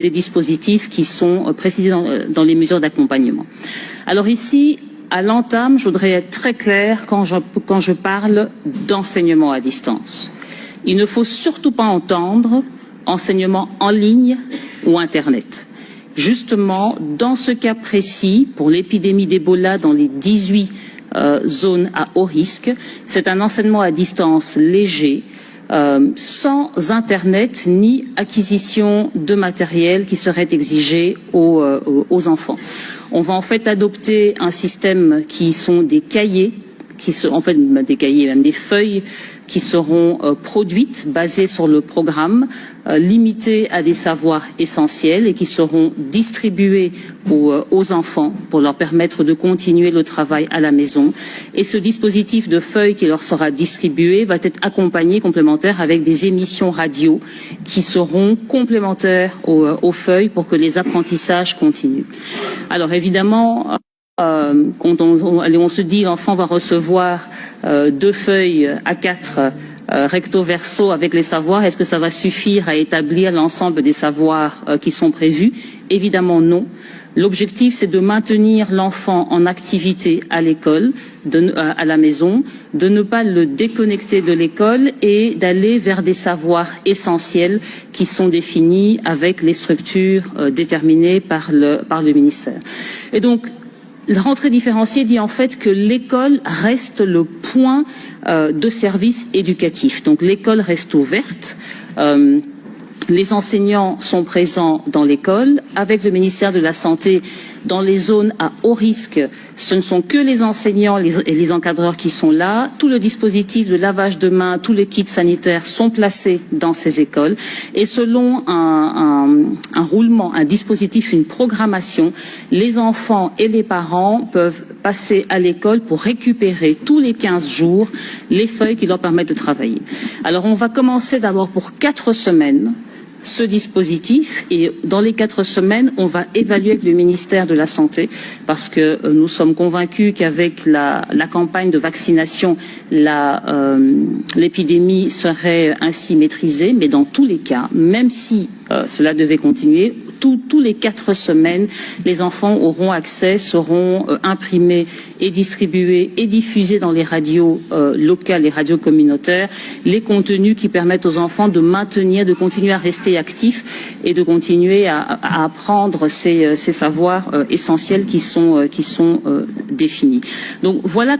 des dispositifs qui sont précisés dans les mesures d'accompagnement. Alors ici, à l'entame, je voudrais être très claire quand je parle d'enseignement à distance. Il ne faut surtout pas entendre enseignement en ligne ou Internet. Justement, dans ce cas précis, pour l'épidémie d'Ebola dans les 18 zones à haut risque, c'est un enseignement à distance léger, sans Internet ni acquisition de matériel qui serait exigé aux enfants. On va en fait adopter un système qui sont des cahiers, qui sont en fait des cahiers, même des feuilles qui seront produites, basées sur le programme, limitées à des savoirs essentiels et qui seront distribués aux enfants pour leur permettre de continuer le travail à la maison. Et ce dispositif de feuilles qui leur sera distribué va être accompagné, complémentaire, avec des émissions radio qui seront complémentaires aux feuilles pour que les apprentissages continuent. Alors évidemment, quand on se dit l'enfant va recevoir 2 feuilles A4 recto verso avec les savoirs, est-ce que ça va suffire à établir l'ensemble des savoirs qui sont prévus? Évidemment non. L'objectif, c'est de maintenir l'enfant en activité à l'école, à la maison, de ne pas le déconnecter de l'école et d'aller vers des savoirs essentiels qui sont définis avec les structures déterminées par le ministère. Et donc, la rentrée différenciée dit en fait que l'école reste le point de service éducatif. Donc l'école reste ouverte. Les enseignants sont présents dans l'école. Avec le ministère de la Santé, dans les zones à haut risque, ce ne sont que les enseignants et les encadreurs qui sont là. Tout le dispositif de lavage de mains, tous les kits sanitaires sont placés dans ces écoles. Et selon un roulement, un dispositif, une programmation, les enfants et les parents peuvent passer à l'école pour récupérer tous les 15 jours les feuilles qui leur permettent de travailler. Alors on va commencer d'abord pour 4 semaines ce dispositif et dans les 4 semaines, on va évaluer avec le ministère de la Santé parce que nous sommes convaincus qu'avec la campagne de vaccination, l'épidémie serait ainsi maîtrisée. Mais dans tous les cas, même si cela devait continuer, tous les 4 semaines, les enfants auront accès, seront imprimés et distribués et diffusés dans les radios locales, les radios communautaires, les contenus qui permettent aux enfants de continuer à rester actifs et de continuer à apprendre ces savoirs essentiels qui sont définis. Donc voilà.